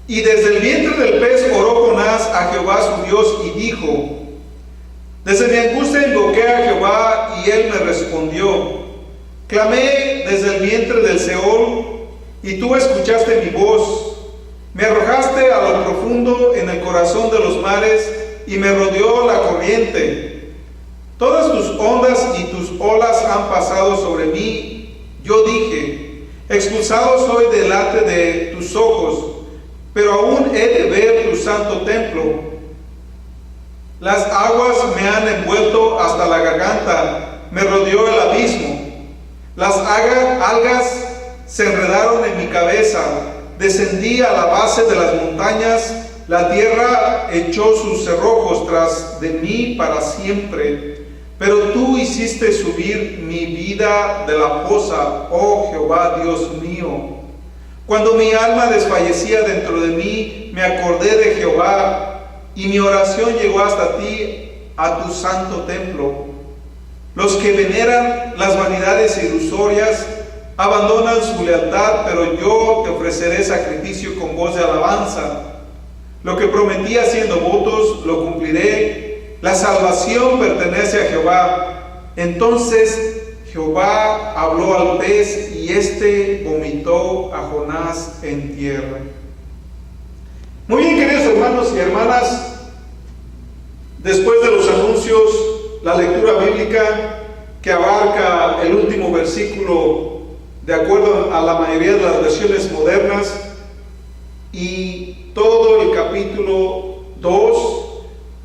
Y desde el vientre del pez oró Jonás a Jehová su Dios y dijo: desde mi angustia invoqué a Jehová y él me respondió. Clamé desde el vientre del Seol y tú escuchaste mi voz. Me arrojaste a lo profundo en el corazón de los mares y me rodeó la corriente. Todas tus ondas y tus olas han pasado sobre mí. Yo dije: expulsado soy delante de tus ojos, pero aún he de ver tu santo templo. Las aguas me han envuelto hasta la garganta, me rodeó el abismo. Las algas se enredaron en mi cabeza, descendí a la base de las montañas, la tierra echó sus cerrojos tras de mí para siempre. Pero tú hiciste subir mi vida de la fosa, oh Jehová Dios mío. Cuando mi alma desfallecía dentro de mí, me acordé de Jehová, y mi oración llegó hasta ti, a tu santo templo. Los que veneran las vanidades ilusorias abandonan su lealtad, pero yo te ofreceré sacrificio con voz de alabanza. Lo que prometí haciendo votos, lo cumpliré. La salvación pertenece a Jehová. Entonces Jehová habló al pez y éste vomitó a Jonás en tierra. Muy bien, queridos hermanos y hermanas, después de los anuncios, la lectura bíblica que abarca el último versículo de acuerdo a la mayoría de las versiones modernas y todo el capítulo 2,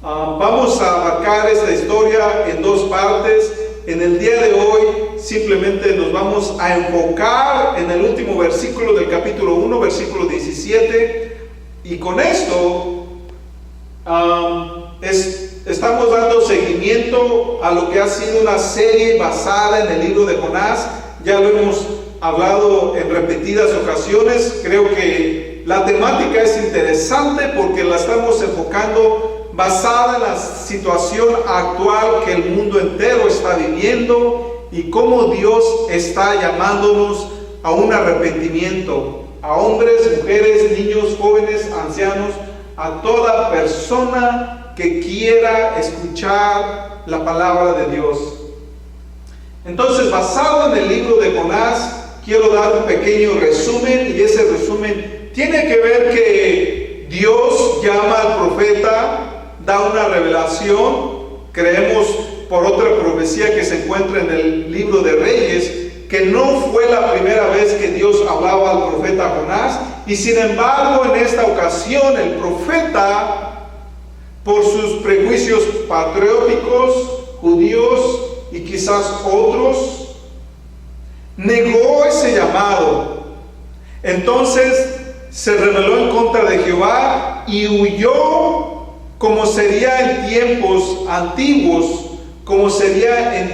vamos a abarcar esta historia en dos partes. En el día de hoy simplemente nos vamos a enfocar en el último versículo del capítulo 1, versículo 17, y con esto estamos dando seguimiento a lo que ha sido una serie basada en el libro de Jonás. Ya lo hemos hablado en repetidas ocasiones. Creo que la temática es interesante porque la estamos enfocando basada en la situación actual que el mundo entero está viviendo y cómo Dios está llamándonos a un arrepentimiento, a hombres, mujeres, niños, jóvenes, ancianos, a toda persona que quiera escuchar la palabra de Dios. Entonces, basado en el libro de Jonás, quiero dar un pequeño resumen, y ese resumen tiene que ver que Dios llama al profeta, da una revelación. Creemos por otra profecía que se encuentra en el libro de Reyes, que no fue la primera vez que Dios hablaba al profeta Jonás, y sin embargo en esta ocasión el profeta, por sus prejuicios patrióticos, judíos y quizás otros, negó ese llamado. Entonces se rebeló en contra de Jehová y huyó, como sería en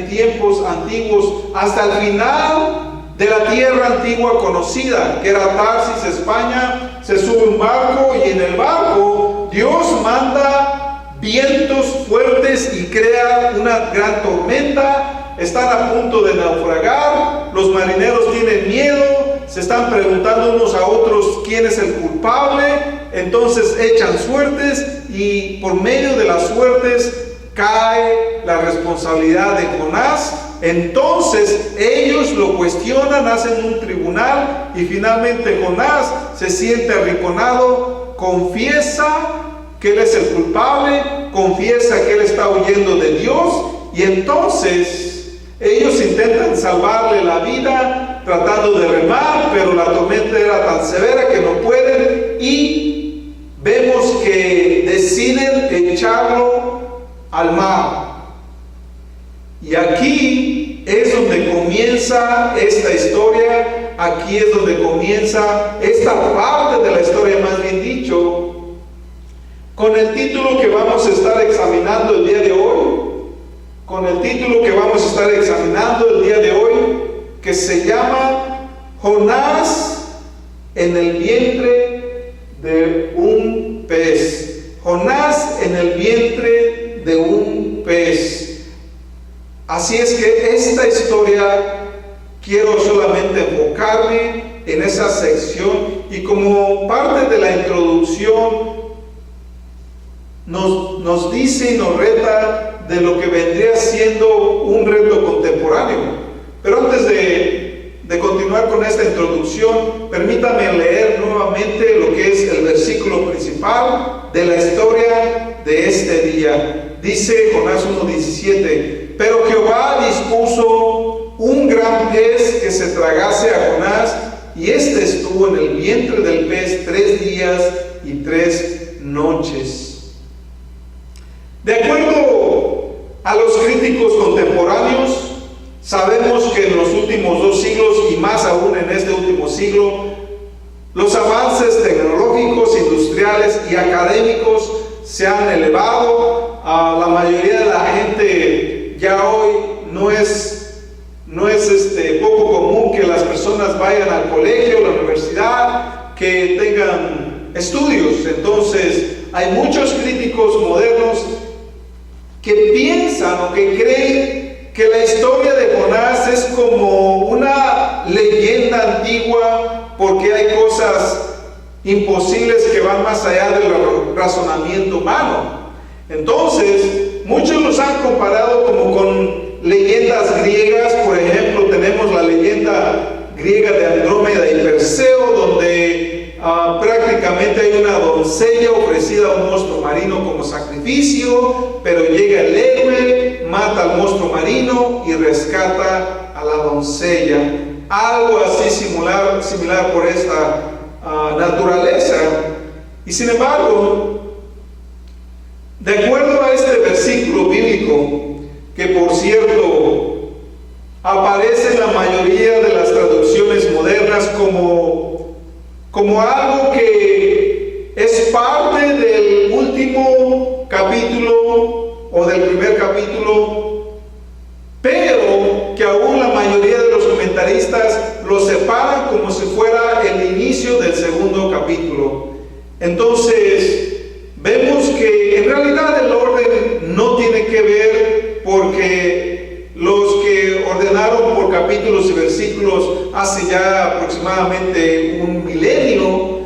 tiempos antiguos, hasta el final de la tierra antigua conocida, que era Tarsis, España. Se sube un barco y en el barco Dios manda vientos fuertes y crea una gran tormenta. Están a punto de naufragar, los marineros tienen miedo, se están preguntando unos a otros quién es el culpable. Entonces echan suertes y por medio de las suertes cae la responsabilidad de Jonás. Entonces ellos lo cuestionan, hacen un tribunal y finalmente Jonás se siente arrinconado, confiesa que él es el culpable, confiesa que él está huyendo de Dios, y entonces ellos intentan salvarle la vida tratando de remar, pero la tormenta era tan severa que no pueden, y vemos que deciden echarlo al mar. Y aquí es donde comienza esta historia, aquí es donde comienza esta parte de la historia, más bien dicho, con el título que vamos a estar examinando el día de hoy, que se llama Jonás en el vientre de un pez. Jonás en el vientre de un pez. Así es que esta historia quiero solamente enfocarme en esa sección, y como parte de la introducción introducción nos dice y nos reta de lo que vendría siendo un reto contemporáneo. Pero antes de continuar con esta introducción, permítame leer nuevamente lo que es el versículo principal de la historia de este día. Dice Jonás 1:17: pero Jehová dispuso un gran pez que se tragase a Jonás, y éste estuvo en el vientre del pez 3 días y 3 noches. De acuerdo a los críticos contemporáneos, sabemos que en los últimos 2 siglos, y más aún en este último siglo, los avances tecnológicos, industriales y académicos se han elevado. La mayoría de la gente ya hoy no es poco común que las personas vayan al colegio, a la universidad, que tengan estudios. Entonces, hay muchos críticos modernos que piensan o que creen que la historia de Jonás es como una leyenda antigua, porque hay cosas imposibles que van más allá del razonamiento humano. Entonces, muchos los han comparado como con leyendas griegas. Por ejemplo, tenemos la leyenda griega de Andrómeda y Perseo, donde prácticamente hay una doncella ofrecida a un monstruo marino como sacrificio, pero llega el héroe, mata al monstruo marino y rescata a la doncella. Algo así similar por esta naturaleza. Y sin embargo, de acuerdo a este versículo bíblico, que por cierto aparece en la mayoría de las traducciones modernas como algo que es parte del último capítulo o del primer capítulo, pero que aún la mayoría de los comentaristas lo separan como si fuera el inicio del segundo capítulo. Entonces, vemos que en realidad el orden no tiene que ver, porque los que ordenaron por capítulos y versículos hace ya aproximadamente un milenio,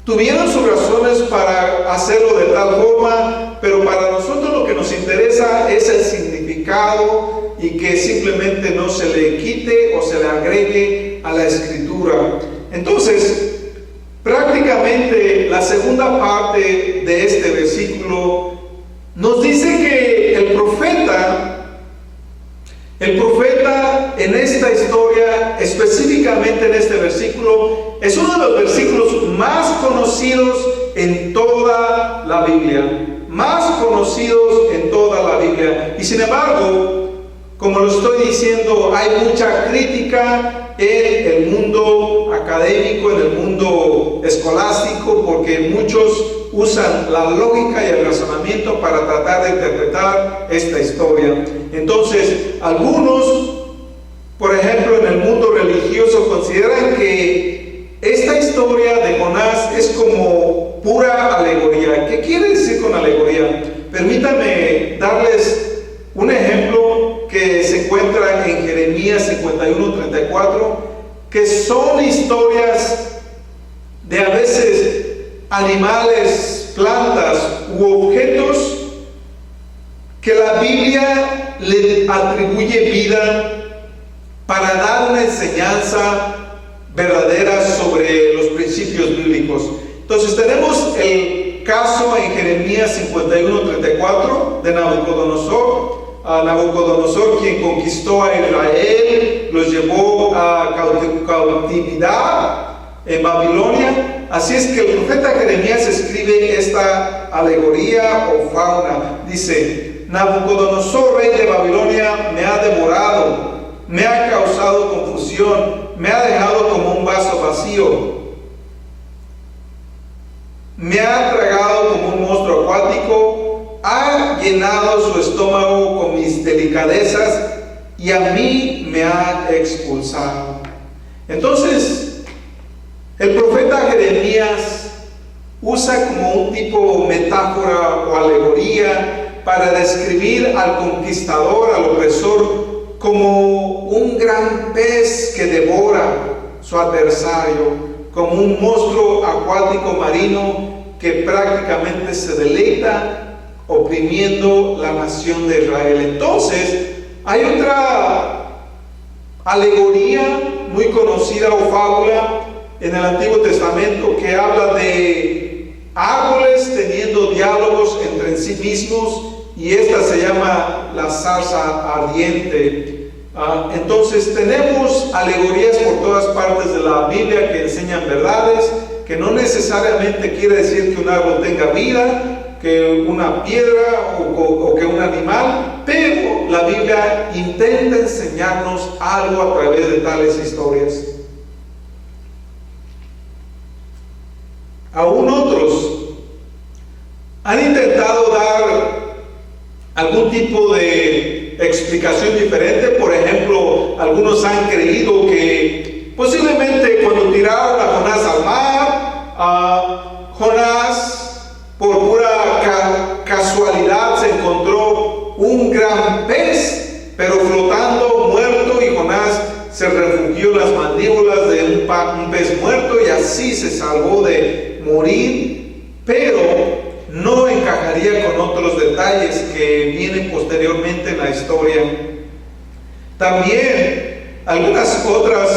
tuvieron sus razones para hacerlo de tal forma, pero para nosotros lo que nos interesa es el significado, y que simplemente no se le quite o se le agregue a la escritura. Entonces, prácticamente la segunda parte de este versículo nos dice que el profeta en esta historia, específicamente en este versículo, es uno de los versículos más conocidos en toda la Biblia. Más conocidos en toda la Biblia. Y sin embargo, como lo estoy diciendo, hay mucha crítica en el mundo académico, en el mundo escolástico, porque muchos usan la lógica y el razonamiento para tratar de interpretar esta historia. Entonces, algunos, por ejemplo, en el mundo religioso, consideran que esta historia de Jonás es como pura alegoría. ¿Qué quiere decir con alegoría? Permítanme darles un ejemplo que se encuentra en Jeremías 51:34, que son historias de a veces animales, plantas u objetos que la Biblia le atribuye vida para dar una enseñanza verdadera sobre los principios bíblicos. Entonces tenemos el caso en Jeremías 51:34 de Nabucodonosor. Nabucodonosor, quien conquistó a Israel, los llevó a cautividad en Babilonia. Así es que el profeta Jeremías escribe esta alegoría o fábula. Dice: Nabucodonosor, rey de Babilonia, me ha devorado, me ha causado confusión, me ha dejado como un vaso vacío, me ha tragado como un monstruo acuático, ha llenado su estómago con mis delicadezas y a mí me ha expulsado. Entonces, el profeta Jeremías usa como un tipo metáfora o alegoría para describir al conquistador, al opresor, como un gran pez que devora su adversario, como un monstruo acuático marino que prácticamente se deleita oprimiendo la nación de Israel. Entonces, hay otra alegoría muy conocida o fábula en el Antiguo Testamento que habla de árboles teniendo diálogos entre sí mismos, y esta se llama la zarza ardiente. Entonces tenemos alegorías por todas partes de la Biblia que enseñan verdades, que no necesariamente quiere decir que un árbol tenga vida, que una piedra o que un animal, pero la Biblia intenta enseñarnos algo a través de tales historias. Aún otros han intentado dar algún tipo de explicación diferente. Por ejemplo, algunos han creído que posiblemente cuando tiraron a Jonás al mar, Jonás por pura casualidad se encontró un gran pez, pero flotando, muerto, y Jonás se refugió en las mandíbulas de un pez muerto y así se salvó de morir, pero no encajaría con otros detalles que vienen posteriormente en la historia. También algunas otras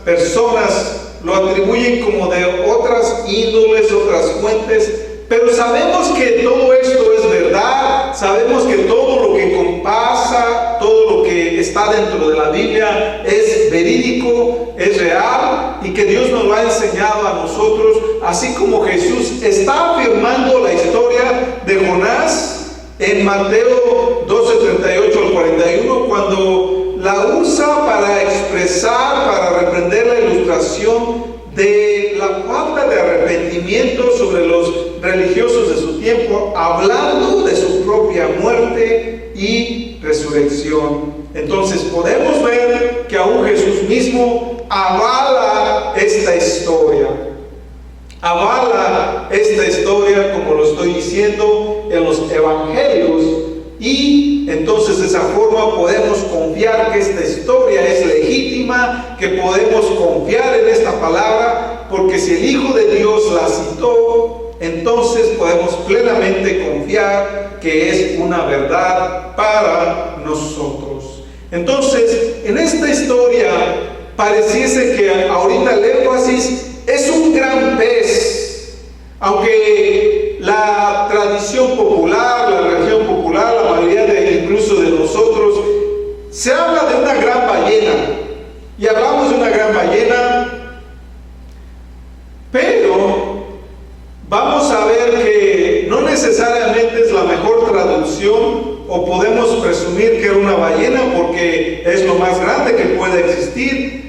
personas lo atribuyen como de otras índoles, otras fuentes, pero sabemos que todo esto es verdad. Sabemos que todo lo que pasa, todo lo que está dentro de la Biblia es verídico, es real, y que Dios nos lo ha enseñado a nosotros, así como Jesús está afirmando la historia de Jonás en Mateo 12:38 al 41, cuando la usa para expresar, para reprender la ilustración de la falta de arrepentimiento sobre los religiosos de su tiempo, hablando de su propia muerte y resurrección. Entonces podemos ver que aún Jesús mismo avala esta historia. Avala esta historia, como lo estoy diciendo, en los evangelios, y entonces de esa forma podemos confiar que esta historia es legítima, que podemos confiar en esta palabra, porque si el Hijo de Dios la citó, entonces podemos plenamente confiar que es una verdad para nosotros. Entonces, en esta historia pareciese que ahorita el énfasis es un gran pez, aunque la tradición popular, la religión popular, la mayoría incluso de nosotros, se habla de una gran ballena, y hablamos de una gran ballena, pero vamos a ver que no necesariamente es la mejor traducción, o podemos presumir que era una ballena porque es lo más grande que puede existir.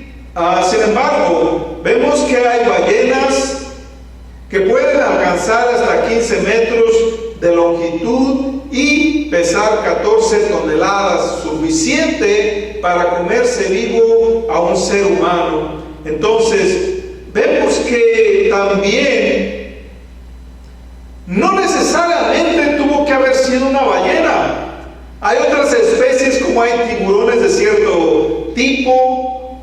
Sin embargo, vemos que hay ballenas que pueden alcanzar hasta 15 metros de longitud y pesar 14 toneladas, suficiente para comerse vivo a un ser humano. Entonces, vemos que también no necesariamente tuvo que haber sido una ballena. Hay otras especies, como hay tiburones de cierto tipo,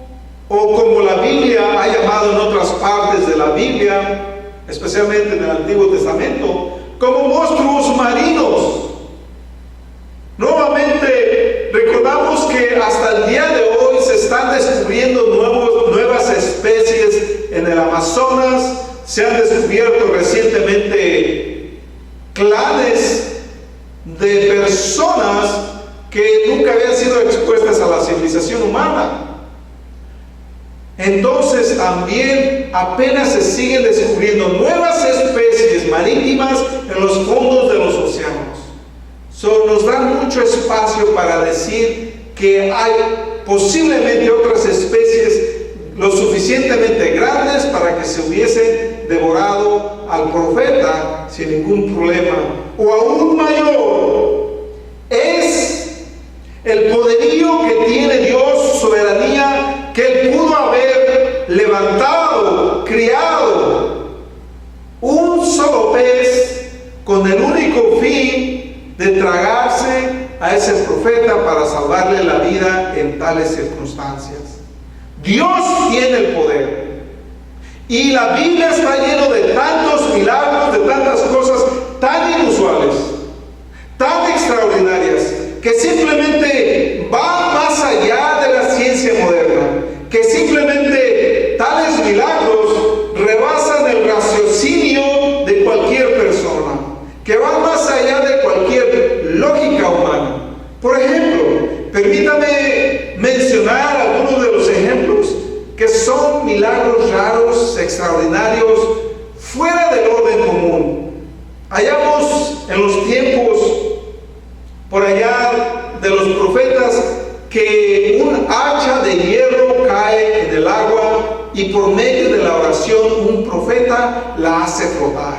o como la Biblia ha llamado en otras partes de la Biblia, especialmente en el Antiguo Testamento, como monstruos marinos. Nuevamente, recordamos que hasta el día de hoy se están descubriendo nuevas especies en el Amazonas. Se han descubierto recientemente clanes de personas que nunca habían sido expuestas a la civilización humana. Entonces también apenas se siguen descubriendo nuevas especies marítimas en los fondos de los océanos. Nos dan mucho espacio para decir que hay posiblemente otras especies lo suficientemente grandes para que se hubiesen devorado al profeta sin ningún problema. O aún mayor es el poderío que tiene Dios, soberanía, que Él pudo haber levantado, criado un solo pez con el único fin de tragarse a ese profeta para salvarle la vida en tales circunstancias. Dios tiene el poder, Y la Biblia está llena de tantos milagros, de tantas cosas tan inusuales, tan extraordinarias, que simplemente van más allá de la ciencia moderna, que simplemente tales milagros rebasan el raciocinio de cualquier persona, que van más allá de cualquier lógica humana. Por ejemplo, permítame mencionar algunos de los ejemplos que son milagros raros, extraordinarios, fuera del orden común. Hallamos en los tiempos por allá de los profetas que un hacha de hierro cae en el agua y por medio de la oración un profeta la hace flotar.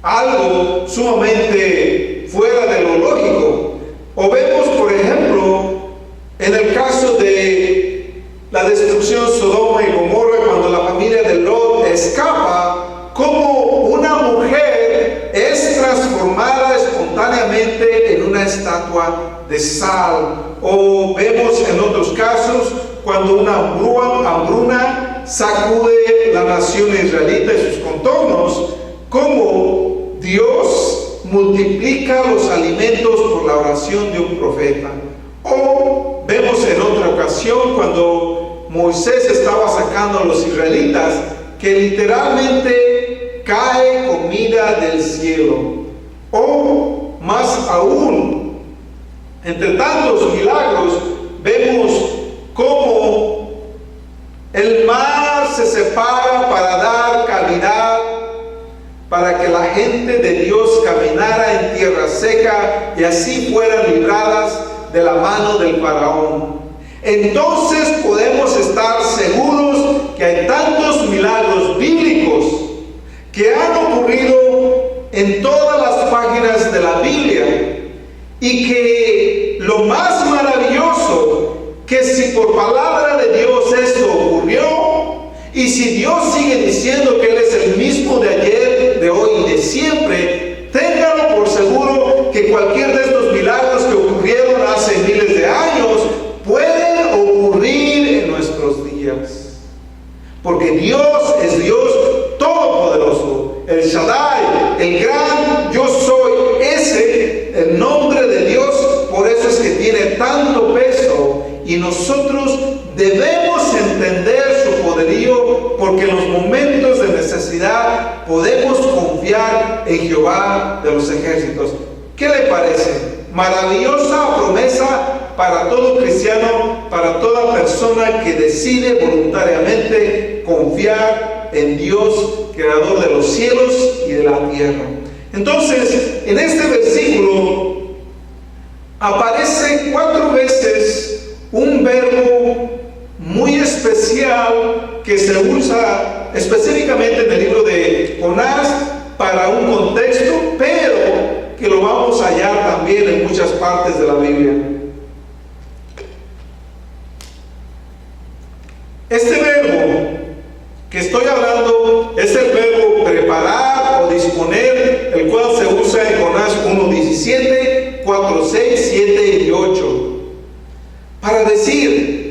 Algo sumamente fuera de lo lógico. O vemos, por ejemplo, en el caso de la destrucción Sodoma y Gomorra, cuando la familia de Lot escapa, como una mujer es transformada espontáneamente en una estatua de sal. O vemos en otros casos cuando una hambruna sacude la nación israelita y sus contornos, como Dios multiplica los alimentos por la oración de un profeta. O vemos en otra ocasión cuando Moisés estaba sacando a los israelitas, que literalmente cae comida del cielo. O más aún, entre tantos milagros, vemos cómo el mar se separa para dar cavidad, para que la gente de Dios caminara en tierra seca y así fueran libradas de la mano del faraón. Entonces podemos estar seguros que hay tantos milagros bíblicos que han ocurrido en todas las páginas de la Biblia, y que lo más maravilloso, que si por palabra de Dios esto ocurrió, y si Dios sigue diciendo que Él es el mismo de ayer, de hoy y de siempre, ténganlo por seguro que cualquier de estos milagros que ocurrieron hace miles de años pueden ocurrir en nuestros días. Porque Dios es Dios todopoderoso, el Shaddai, el gran yo soy, ese, el nombre de Dios. Por eso es que tiene tanto peso, y nosotros debemos entender su poderío, porque en los momentos de necesidad podemos confiar en Jehová de los ejércitos. ¿Qué le parece? Maravillosa promesa para todo cristiano, para toda persona que decide voluntariamente confiar en Dios, creador de los cielos y de la tierra. Entonces, en este versículo aparece 4 veces un verbo muy especial que se usa específicamente en el libro de Jonás para un contexto, pero que lo vamos a hallar también en muchas partes de la Biblia. Este verbo que estoy hablando es el verbo preparar o disponer, el cual se usa en Jonás 1:17, 4:6, 7 y 8, para decir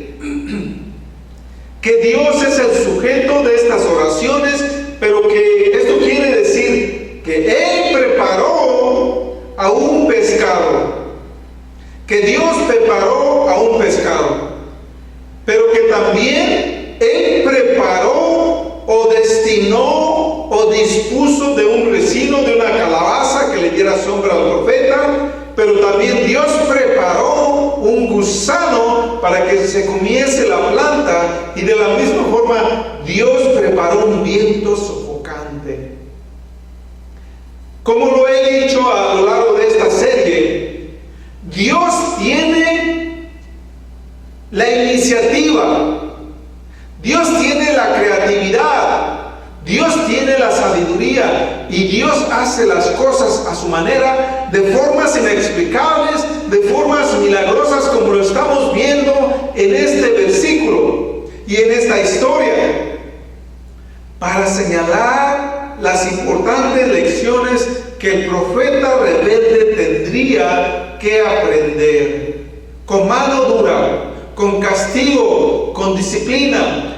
que Dios es el sujeto de estas oraciones, pero que esto quiere decir que Él preparó a un pescado, que Dios preparó a un pescado, pero que también Él preparó o destinó o dispuso de un resino, de una calabaza que le diera sombra al profeta, pero también Dios preparó un gusano para que se comiese la planta, y de la misma forma Dios preparó un viento sofocante. Como lo he dicho a lo largo de esta serie, Dios tiene la iniciativa, Dios tiene la creatividad, Dios tiene la sabiduría, y Dios hace las cosas a su manera, de formas inexplicables, de formas milagrosas, como lo estamos viendo en este versículo y en esta historia, para señalar las importantes lecciones que el profeta rebelde tendría que aprender, con mano dura, con castigo, con disciplina.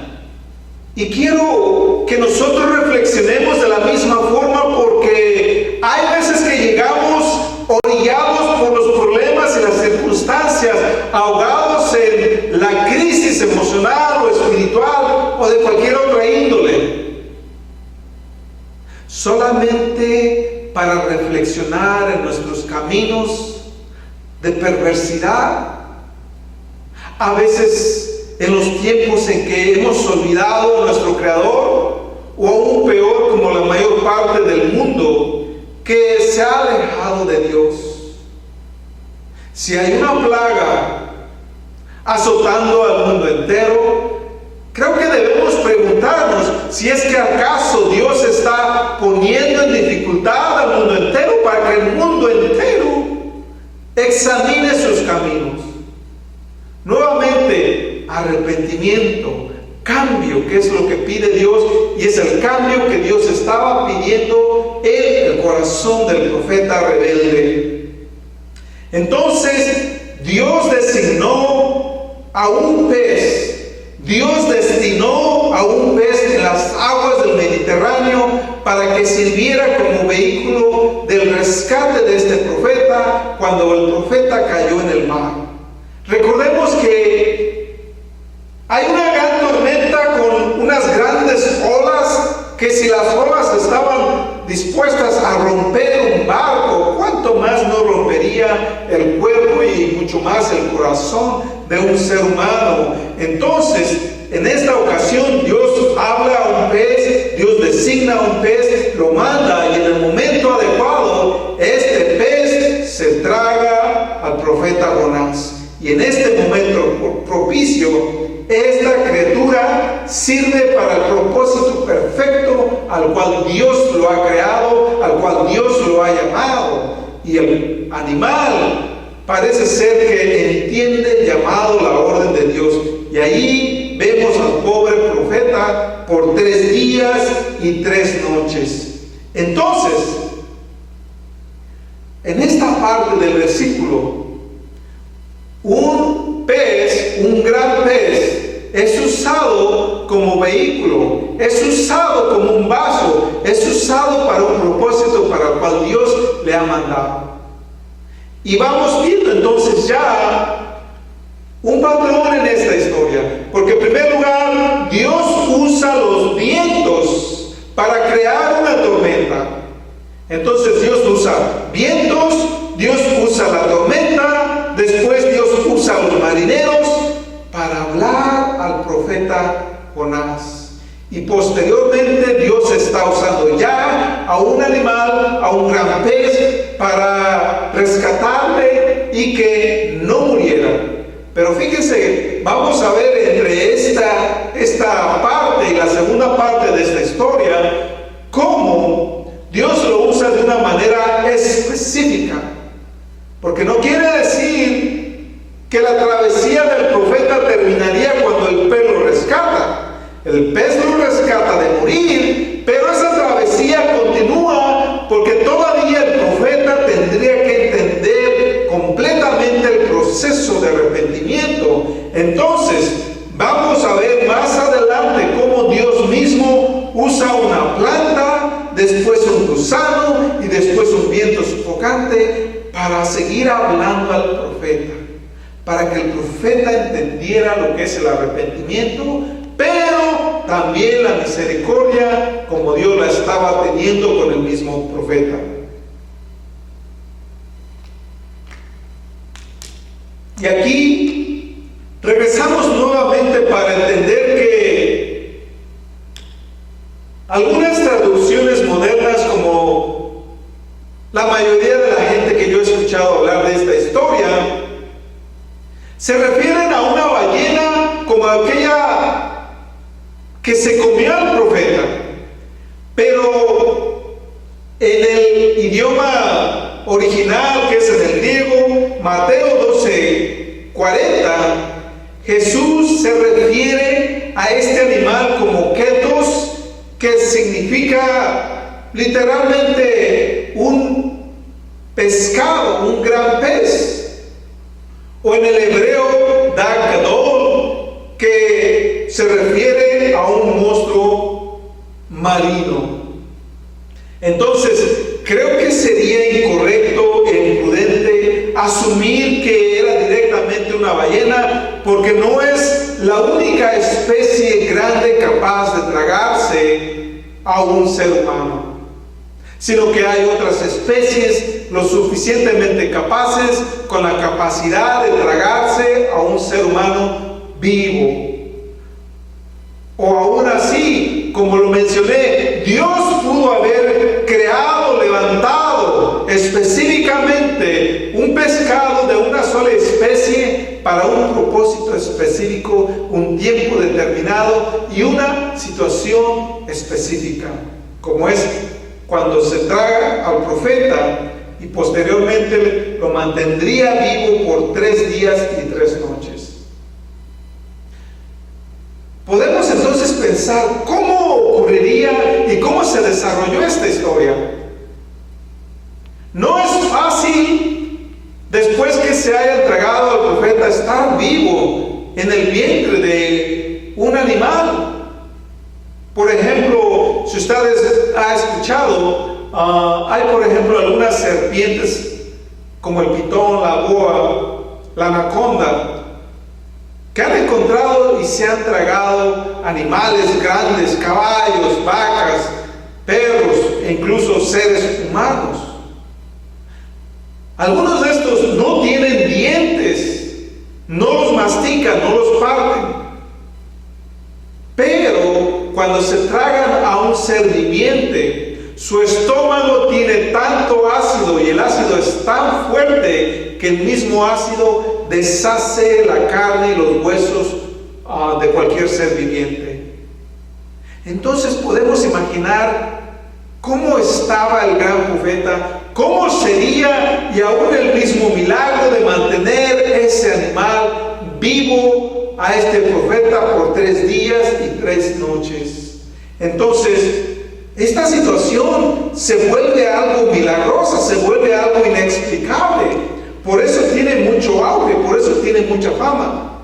Y quiero que nosotros reflexionemos de la misma forma, porque hay veces que llegamos orillados por los problemas y las circunstancias, ahogados en la crisis emocional o espiritual o de cualquier otra índole, solamente para reflexionar en nuestros caminos de perversidad. A veces en los tiempos en que hemos olvidado a nuestro Creador, o aún peor, como la mayor parte del mundo que se ha alejado de Dios. Si hay una plaga azotando al mundo entero, creo que debemos preguntarnos si es que acaso Dios está poniendo en dificultad al mundo entero para que el mundo entero examine sus caminos. Nuevamente, arrepentimiento, cambio, que es lo que pide Dios, y es el cambio que Dios estaba pidiendo en el corazón del profeta rebelde. Entonces, Dios designó a un pez, Dios destinó a un pez en las aguas del Mediterráneo para que sirviera como vehículo del rescate de este profeta cuando el profeta cayó en el mar. Recordemos que hay una gran tormenta con unas grandes olas, que si las olas estaban dispuestas a romper un barco, ¿cuánto más no rompería el cuerpo y mucho más el corazón de un ser humano? Entonces, en esta ocasión, Dios habla a un pez, Dios designa a un pez, lo manda, y en el momento adecuado, este pez se traga al profeta Jonás. Y en este momento propicio, esta criatura sirve para el propósito perfecto al cual Dios lo ha creado, al cual Dios lo ha llamado. Y el animal parece ser que entiende el llamado, la orden de Dios. Y ahí vemos al pobre profeta por 3 días y 3 noches. Entonces, en esta parte del versículo, un pez, un gran pez, es usado como vehículo, es usado como un vaso, es usado para un propósito para el cual Dios le ha mandado. Y vamos viendo entonces ya un patrón en esta historia, porque en primer lugar Dios usa los vientos para crear una tormenta. Entonces Dios usa vientos, Dios usa la tormenta, después Dios usa a los marineros para hablar al profeta Jonás. Y posteriormente Dios está usando ya a un animal, a un gran pez, para rescatarle y que no muriera. Pero fíjense, vamos a ver entre esta parte y la segunda parte de esta historia, cómo Dios lo usa de una manera específica. Porque no quiere decir que la travesía del profeta terminaría cuando el pez lo rescata. El pez lo rescata de morir, pero esa travesía continúa porque todavía el profeta tendría que entender completamente el proceso de arrepentimiento. Entonces, vamos a ver más adelante cómo Dios mismo usa una planta, después un gusano y después un viento sofocante para seguir hablando al profeta, para que el profeta entendiera lo que es el arrepentimiento, pero también la misericordia como Dios la estaba teniendo con el mismo profeta. Y aquí regresamos nuevamente para entender que algunas traducciones modernas, como la mayoría de la gente que yo he escuchado hablar de esta historia, se refieren a una ballena como aquella que se comió al profeta, pero en el idioma original, que es en el griego, Mateo 12:40, Jesús se refiere a este animal como ketos, que significa literalmente un pescado, un gran pez, o en el hebreo dag gadol, que se refiere frente a un monstruo marino. Entonces, creo que sería incorrecto e imprudente asumir que era directamente una ballena, porque no es la única especie grande capaz de tragarse a un ser humano, sino que hay otras especies lo suficientemente capaces, con la capacidad de tragarse a un ser humano vivo. O aún así, como lo mencioné, Dios pudo haber creado, levantado específicamente un pescado de una sola especie para un propósito específico, un tiempo determinado y una situación específica, como es cuando se traga al profeta y posteriormente lo mantendría vivo por 3 días y 3 noches. Podemos entonces pensar cómo ocurriría y cómo se desarrolló esta historia. No es fácil, después que se haya entregado al profeta, estar vivo en el vientre de un animal. Por ejemplo, si ustedes han escuchado, hay por ejemplo algunas serpientes como el pitón, la boa, la anaconda, que han encontrado y se han tragado animales grandes, caballos, vacas, perros e incluso seres humanos. Algunos de estos no tienen dientes, no los mastican, no los parten, pero cuando se tragan a un ser viviente, su estómago tiene tanto ácido y el ácido es tan fuerte que el mismo ácido deshace la carne y los huesos de cualquier ser viviente. Entonces podemos imaginar cómo estaba el gran profeta, cómo sería, y aún el mismo milagro de mantener ese animal vivo a este profeta por 3 días y 3 noches. Entonces, esta situación se vuelve algo milagrosa, se vuelve algo inexplicable. Por eso tiene mucho auge, por eso tiene mucha fama.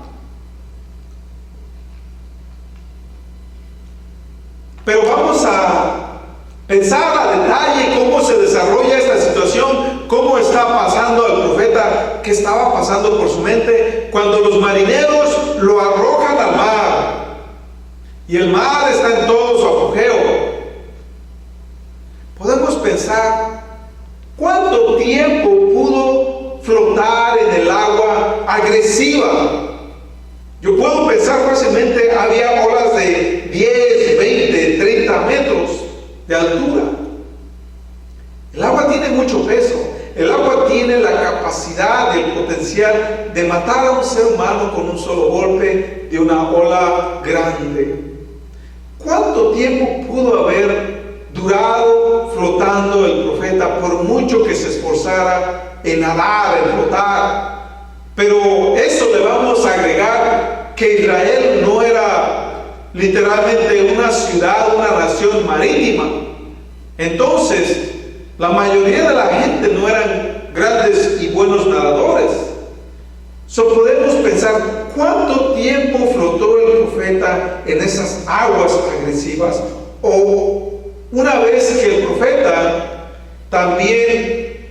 Pero vamos a pensar a detalle cómo se desarrolla esta situación, cómo está pasando al profeta, qué estaba pasando por su mente cuando los marineros lo arrojan al mar y el mar está en todo su apogeo. Podemos pensar cuánto tiempo pudo flotar en el agua agresiva. Yo puedo pensar fácilmente, había olas de 10, 20, 30 metros de altura. El agua tiene mucho peso. El agua tiene la capacidad, el potencial de matar a un ser humano con un solo golpe de una ola grande. ¿Cuánto tiempo pudo haber durado flotando el profeta, por mucho que se esforzara en nadar, en flotar? Pero eso le vamos a agregar que Israel no era literalmente una ciudad, una nación marítima. Entonces, la mayoría de la gente no eran grandes y buenos nadadores. Podemos pensar cuánto tiempo flotó el profeta en esas aguas agresivas, o una vez que el profeta también,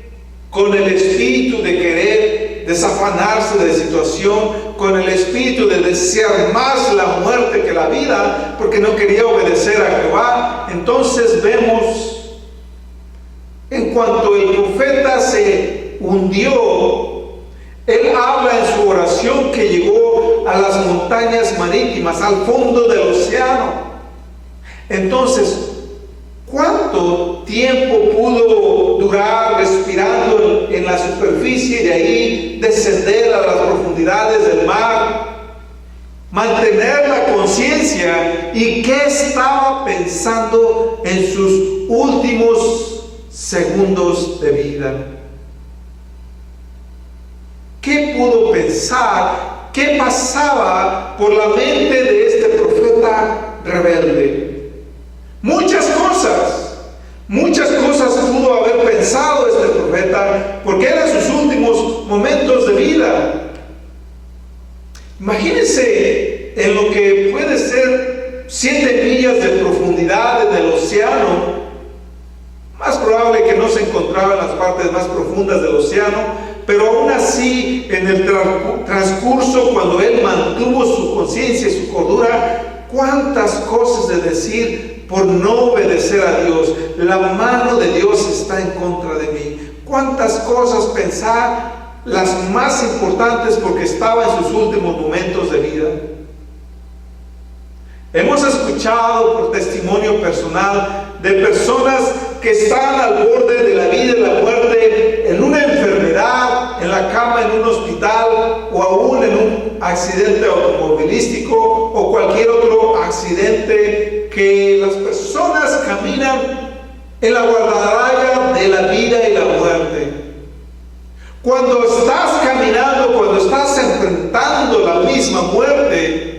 con el espíritu de querer desafanarse de situación, con el espíritu de desear más la muerte que la vida, porque no quería obedecer a Jehová. Entonces vemos, en cuanto el profeta se hundió, él habla en su oración que llegó a las montañas marítimas, al fondo del océano. Entonces, ¿cuánto tiempo pudo durar respirando en la superficie y de ahí descender a las profundidades del mar? Mantener la conciencia, y qué estaba pensando en sus últimos segundos de vida. ¿Qué pudo pensar? ¿Qué pasaba por la mente de este profeta rebelde? Muchas cosas pudo haber pensado este profeta, porque eran sus últimos momentos de vida. Imagínense en lo que puede ser 7 millas de profundidad en el océano. Más probable que no se encontraba en las partes más profundas del océano, pero aún así, en el transcurso, cuando él mantuvo su conciencia y su cordura, cuántas cosas de decir por no obedecer a Dios. La mano de Dios está en contra de mí. Cuántas cosas pensar, las más importantes porque estaba en sus últimos momentos de vida. Hemos escuchado por testimonio personal de personas que están al borde de la vida y la muerte, en una enfermedad, en la cama, en un hospital, o aún en un accidente automovilístico o cualquier otro accidente, que las personas caminan en la guardarraya de la vida y la muerte. Cuando estás caminando, cuando estás enfrentando la misma muerte,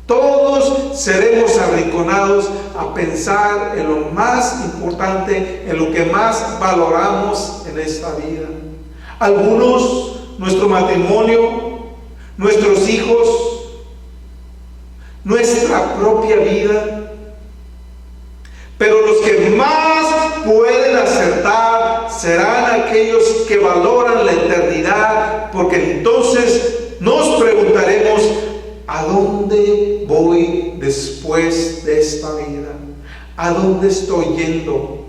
todos seremos arrinconados a pensar en lo más importante, en lo que más valoramos en esta vida. Algunos, nuestro matrimonio, nuestros hijos, nuestra propia vida. Pero los que más pueden acertar serán aquellos que valoran la eternidad, porque entonces nos preguntaremos: ¿a dónde voy después de esta vida? ¿A dónde estoy yendo?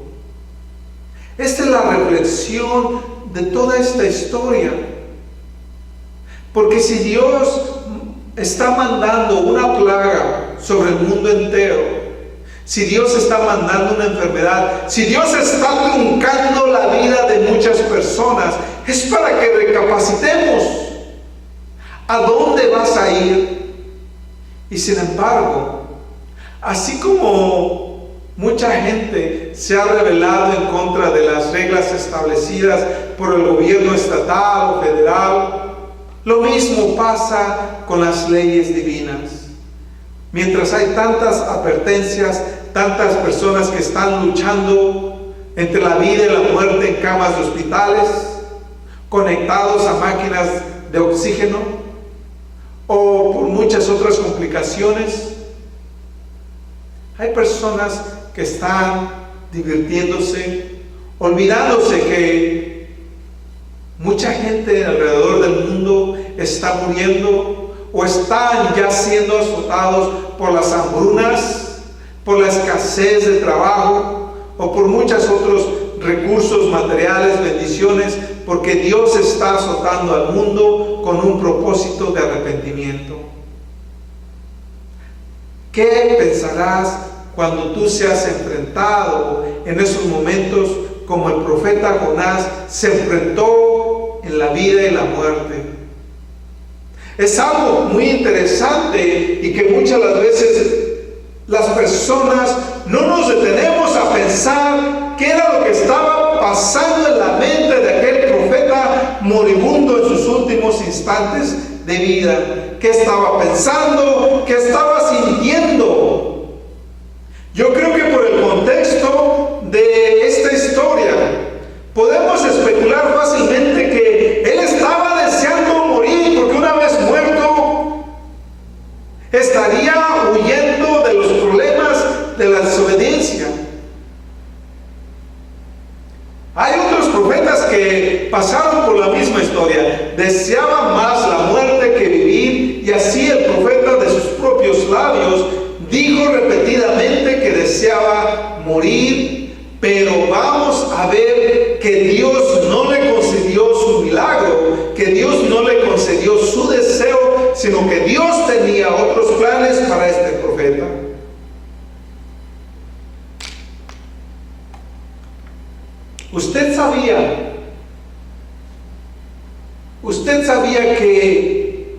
Esta es la reflexión de toda esta historia. Porque si Dios está mandando una plaga sobre el mundo entero, si Dios está mandando una enfermedad, si Dios está truncando la vida de muchas personas, es para que recapacitemos. ¿A dónde vas a ir? Y sin embargo, así como mucha gente se ha rebelado en contra de las reglas establecidas por el gobierno estatal o federal, lo mismo pasa con las leyes divinas. Mientras hay tantas advertencias, tantas personas que están luchando entre la vida y la muerte en camas de hospitales, conectados a máquinas de oxígeno, o por muchas otras complicaciones, hay personas que están divirtiéndose, olvidándose que mucha gente alrededor del mundo está muriendo o están ya siendo azotados por las hambrunas, por la escasez de trabajo o por muchos otros recursos materiales, bendiciones, porque Dios está azotando al mundo con un propósito de arrepentimiento. ¿Qué pensarás cuando tú seas enfrentado en esos momentos como el profeta Jonás se enfrentó en la vida y la muerte? Es algo muy interesante y que muchas las veces las personas no nos detenemos a pensar qué era lo que estaba pasando en la mente de aquel profeta moribundo en sus últimos instantes de vida. ¿Qué estaba pensando? ¿Qué estaba sintiendo? Yo creo que por el contexto de esta historia podemos especular fácilmente que él estaba deseando morir, porque una vez muerto estaría huyendo de los problemas de la desobediencia. Hay otros profetas que pasaron por la misma historia, deseaban más la muerte que vivir, y así el profeta de sus propios labios dijo repetidamente que deseaba morir. Pero vamos a ver que Dios no le concedió su milagro, que Dios no le concedió su deseo, sino que Dios tenía otros planes para este profeta. Usted sabía que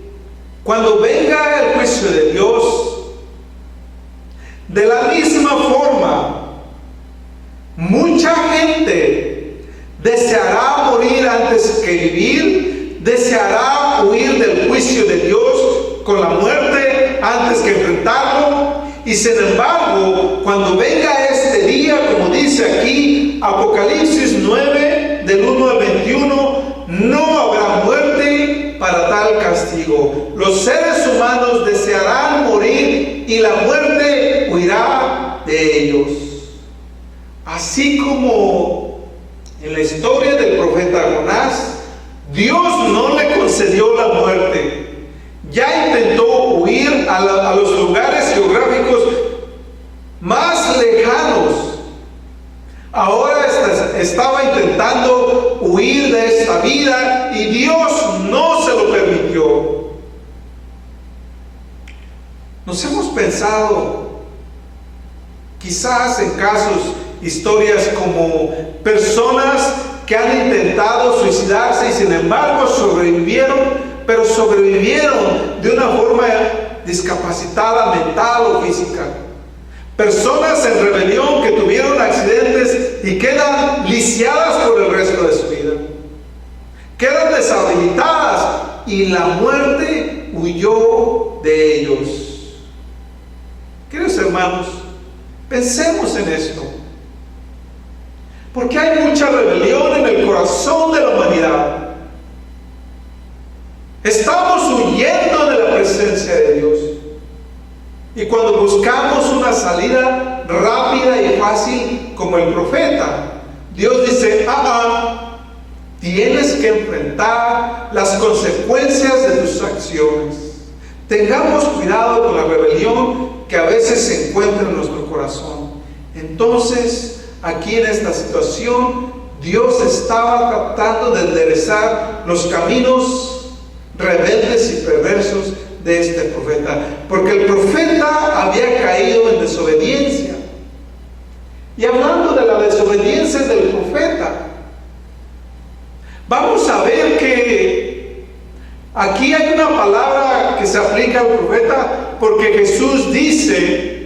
cuando venga el juicio de Dios, de la misma forma, mucha gente deseará morir antes que vivir, deseará huir del juicio de Dios con la muerte antes que enfrentarlo. Y sin embargo, cuando venga este día, como dice aquí Apocalipsis 9, del 1 al 21, no habrá muerte para tal castigo. Los seres humanos desearán morir y la muerte así como en la historia del profeta Jonás, Dios no le concedió la muerte. Ya intentó huir a los lugares geográficos más lejanos. Ahora estaba intentando huir de esta vida y Dios no se lo permitió. Nos hemos pensado, quizás en casos, historias como personas que han intentado suicidarse y sin embargo sobrevivieron, pero sobrevivieron de una forma discapacitada mental o física. Personas en rebelión que tuvieron accidentes y quedan lisiadas por el resto de su vida. Quedan deshabilitadas y la muerte huyó de ellos. Queridos hermanos, pensemos en esto. Porque hay mucha rebelión en el corazón de la humanidad. Estamos huyendo de la presencia de Dios. Y cuando buscamos una salida rápida y fácil como el profeta, Dios dice, tienes que enfrentar las consecuencias de tus acciones. Tengamos cuidado con la rebelión que a veces se encuentra en nuestro corazón. Entonces, aquí en esta situación, Dios estaba tratando de enderezar los caminos rebeldes y perversos de este profeta, porque el profeta había caído en desobediencia. Y hablando de la desobediencia del profeta, vamos a ver que aquí hay una palabra que se aplica al profeta, porque Jesús dice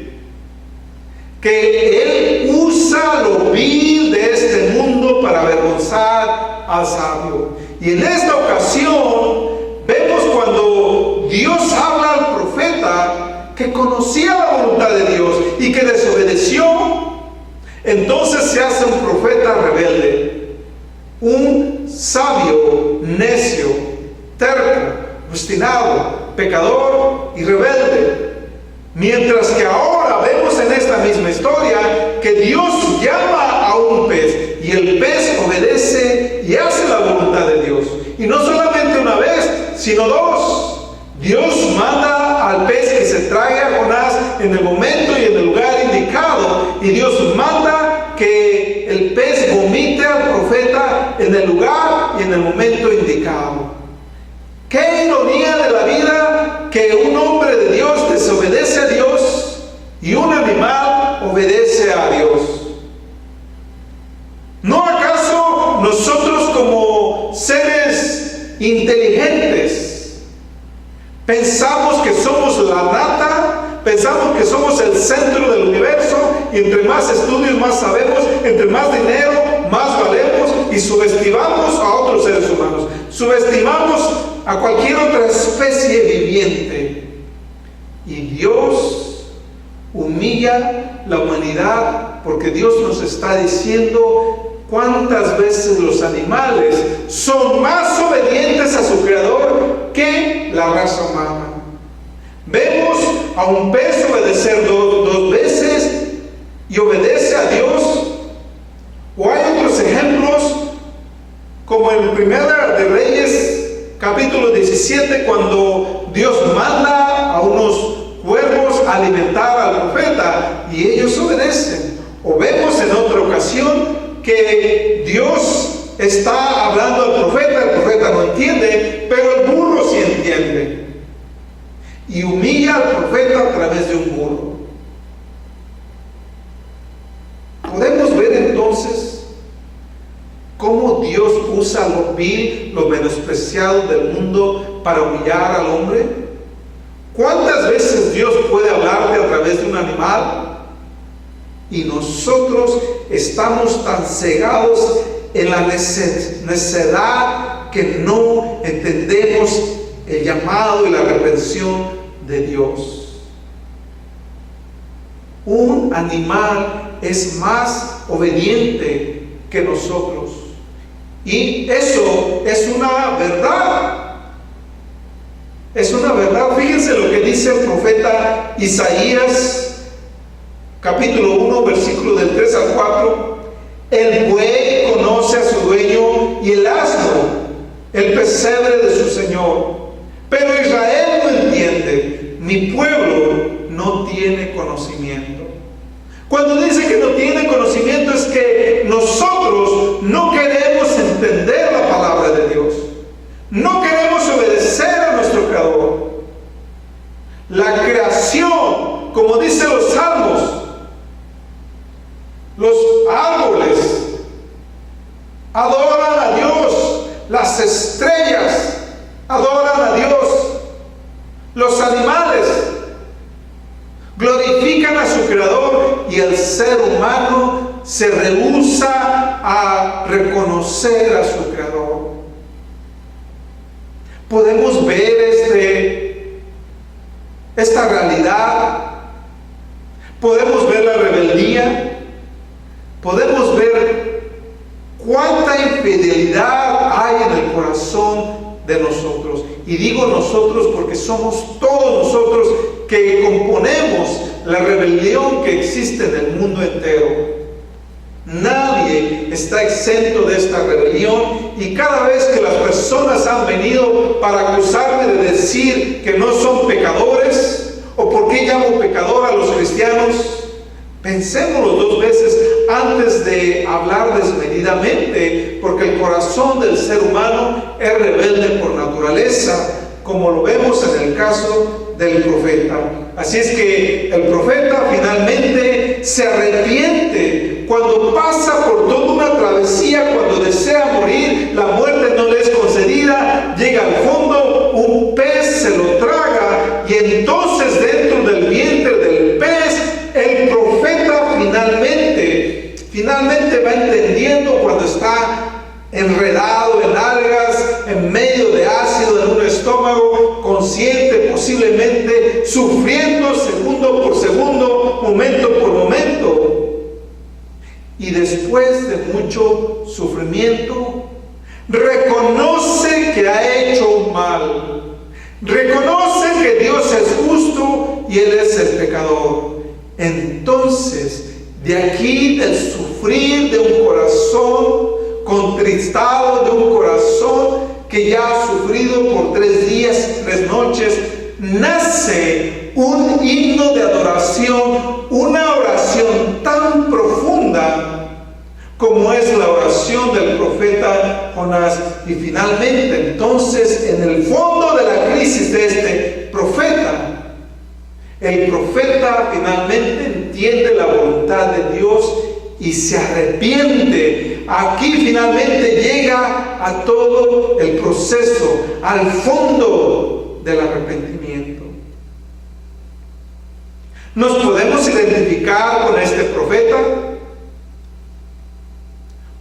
que Él usa lo vil de este mundo para avergonzar al sabio. Y en esta ocasión vemos cuando Dios habla al profeta que conocía la voluntad de Dios y que desobedeció, entonces se hace un profeta rebelde, un sabio necio, terco, obstinado, pecador y rebelde. Mientras que ahora vemos en esta misma historia que Dios llama a un pez y el pez obedece y hace la voluntad de Dios. Y no solamente una vez, sino dos. Dios manda al pez que se traiga a Jonás en el momento y en el lugar indicado. Y Dios manda que el pez vomite al profeta en el lugar y en el momento indicado. Qué ironía de la vida que un hombre de Dios desobedece a Dios y un animal obedece a Dios. ¿No acaso nosotros como seres inteligentes pensamos que somos la nata, pensamos que somos el centro del universo y entre más estudios más sabemos, entre más dinero más valemos y subestimamos a otros seres humanos, subestimamos a cualquier otra especie viviente? Y Dios humilla la humanidad porque Dios nos está diciendo cuántas veces los animales son más obedientes a su creador que la raza humana. Vemos a un pez obedecer dos veces y obedece a Dios. O hay otros ejemplos como en Primera de Reyes capítulo 17, cuando Dios manda a unos cuervos a alimentar al profeta y ellos obedecen. O vemos en otra ocasión que Dios está hablando al profeta, el profeta no entiende, pero el burro sí entiende. Y humilla al profeta a través de un burro. Podemos ver entonces cómo Dios usa lo vil, lo menospreciado del mundo para humillar al hombre. ¿Cuántas veces Dios puede hablarte a través de un animal? Y nosotros estamos tan cegados en la necedad que no entendemos el llamado y la reprensión de Dios. Un animal es más obediente que nosotros. Y eso es una verdad. Es una verdad. Fíjense lo que dice el profeta Isaías, capítulo 1, versículo del 3 al 4. El buey conoce a su dueño y el asno el pesebre de su señor. Pero Israel no entiende, mi pueblo no tiene conocimiento. Cuando dice que no tiene conocimiento es que nosotros no queremos entender la palabra de Dios. No queremos obedecer a nuestro Creador. La creación, como dicen los salmos, los árboles adoran a Dios, las estrellas adoran a Dios, los animales glorifican a su Creador y el ser humano se rehúsa a reconocer a su Creador. Podemos ver esta realidad, podemos ver la rebeldía, podemos ver cuánta infidelidad hay en el corazón de nosotros. Y digo nosotros porque somos todos nosotros que componemos la rebelión que existe en el mundo entero. Nadie está exento de esta rebelión, y cada vez que las personas han venido para acusarme de decir que no son pecadores, o por qué llamo pecador a los cristianos, pensémoslo dos veces antes de hablar desmedidamente, porque el corazón del ser humano es rebelde por naturaleza, como lo vemos en el caso del profeta. Así es que el profeta finalmente se arrepiente cuando pasa por toda una travesía, cuando desea morir, la muerte no le es concedida, llega al fondo, un pez se lo traga, y entonces dentro del vientre del pez, el profeta finalmente va entendiendo cuando está enredado en algas, en medio de ácido en un estómago, consciente, posiblemente sufriendo segundo por segundo, momento por momento. Y después de mucho sufrimiento, reconoce que ha hecho un mal. Reconoce que Dios es justo y Él es el pecador. Entonces, de aquí, del sufrir de un corazón contristado, de un corazón que ya ha sufrido por 3 días y 3 noches, nace un himno de adoración, una oración tan profunda como es la oración del profeta Jonás. Y finalmente, entonces, en el fondo de la crisis de este profeta, el profeta finalmente entiende la voluntad de Dios y se arrepiente. Aquí finalmente llega a todo el proceso, al fondo del arrepentimiento. ¿Nos podemos identificar con este profeta?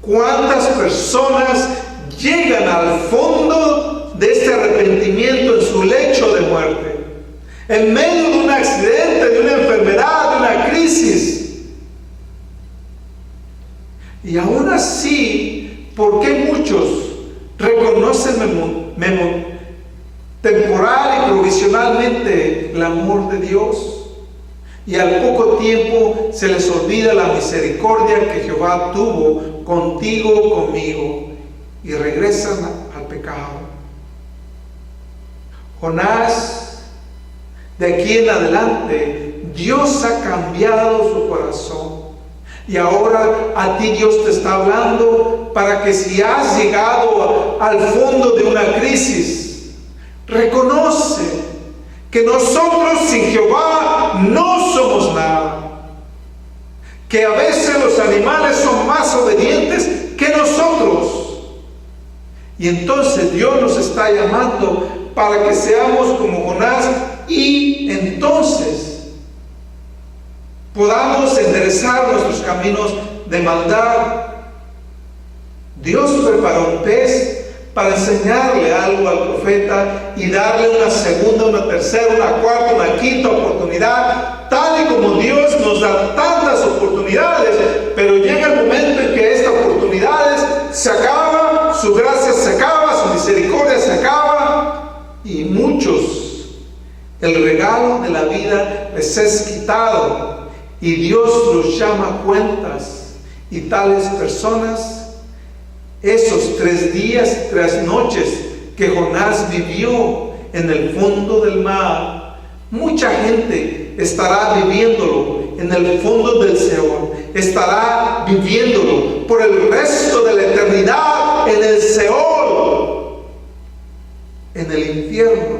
¿Cuántas personas llegan al fondo de este arrepentimiento en su lecho de muerte? En medio de un accidente, de una enfermedad, de una crisis. Y aún así, ¿por qué muchos reconocen temporal y provisionalmente el amor de Dios? Y al poco tiempo se les olvida la misericordia que Jehová tuvo contigo, conmigo, y regresan al pecado. Jonás, de aquí en adelante, Dios ha cambiado su corazón. Y ahora a ti Dios te está hablando para que, si has llegado al fondo de una crisis, reconoce que nosotros sin Jehová no somos nada. Que a veces los animales son más obedientes que nosotros. Y entonces Dios nos está llamando para que seamos como Jonás, y entonces podamos enderezar nuestros caminos de maldad. Dios preparó un pez para enseñarle algo al profeta y darle una segunda, una tercera, una cuarta, una quinta oportunidad, tal y como Dios nos da tantas oportunidades. Pero llega el momento en que estas oportunidades se acaban, su gracia se acaba, su misericordia se acaba, y muchos el regalo de la vida les es quitado, y Dios los llama a cuentas Y tales personas, esos 3 días y 3 noches que Jonás vivió en el fondo del mar, mucha gente estará viviéndolo en el fondo del Seol, estará viviéndolo por el resto de la eternidad en el Seol, en el infierno.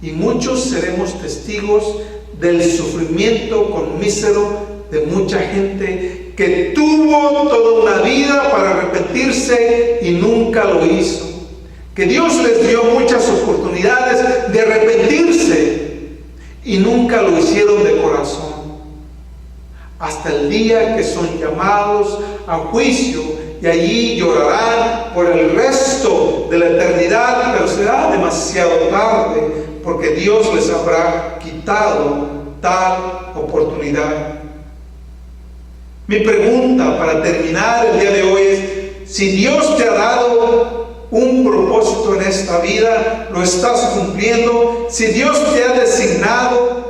Y muchos seremos testigos del sufrimiento mísero de mucha gente que tuvo toda una vida para arrepentirse y nunca lo hizo. Que Dios les dio muchas oportunidades de arrepentirse y nunca lo hicieron de corazón. Hasta el día que son llamados a juicio, y allí llorarán por el resto de la eternidad, pero será demasiado tarde, porque Dios les habrá quitado tal oportunidad. Mi pregunta para terminar el día de hoy es: si Dios te ha dado un propósito en esta vida, ¿lo estás cumpliendo? Si Dios te ha designado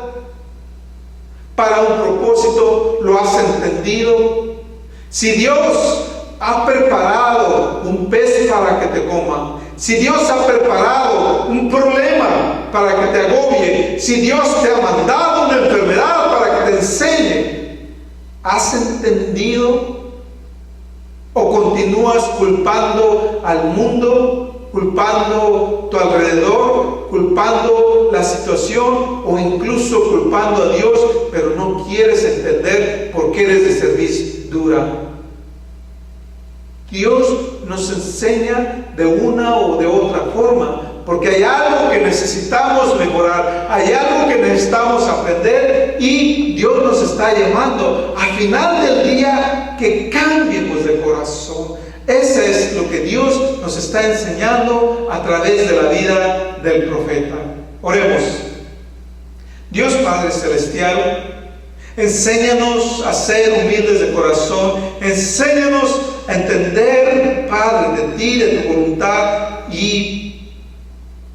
para un propósito, ¿lo has entendido? Si Dios ha preparado un pez para que te coma, si Dios ha preparado un problema para que te agobie, si Dios te ha mandado una enfermedad para que te enseñe, ¿has entendido? ¿O continúas culpando al mundo, culpando tu alrededor, culpando la situación o incluso culpando a Dios, pero no quieres entender por qué eres de cerviz dura? Dios nos enseña de una o de otra forma, porque hay algo que necesitamos mejorar, hay algo que necesitamos aprender, y Dios nos está llamando al final del día que cambiemos de corazón. Eso es lo que Dios nos está enseñando a través de la vida del profeta. Oremos. Dios Padre Celestial, enséñanos a ser humildes de corazón, enséñanos a entender, Padre, de ti, de tu voluntad, y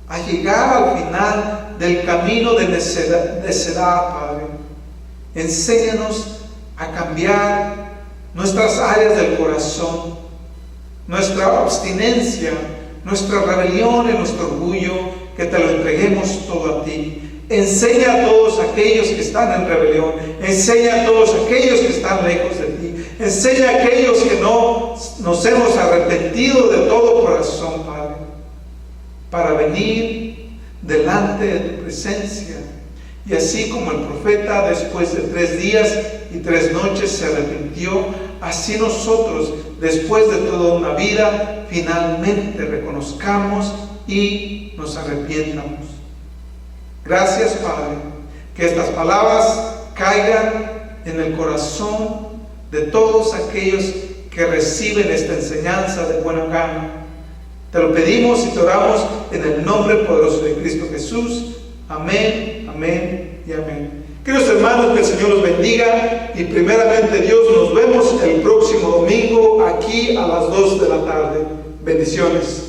a llegar al final del camino de necedad, Padre. Enséñanos a cambiar nuestras áreas del corazón, nuestra abstinencia, nuestra rebelión y nuestro orgullo, que te lo entreguemos todo a ti. Enseña a todos aquellos que están en rebelión, enseña a todos aquellos que están lejos de ti, enseña a aquellos que no nos hemos arrepentido de todo corazón, Padre, para venir delante de tu presencia. Y así como el profeta después de 3 días y 3 noches se arrepintió, así nosotros después de toda una vida finalmente reconozcamos y nos arrepientamos. Gracias, Padre, que estas palabras caigan en el corazón de todos aquellos que reciben esta enseñanza de buena gana. Te lo pedimos y te oramos en el nombre poderoso de Cristo Jesús. Amén, amén y amén. Queridos hermanos, que el Señor los bendiga, y primeramente Dios, nos vemos el próximo domingo aquí a las 2 de la tarde. Bendiciones.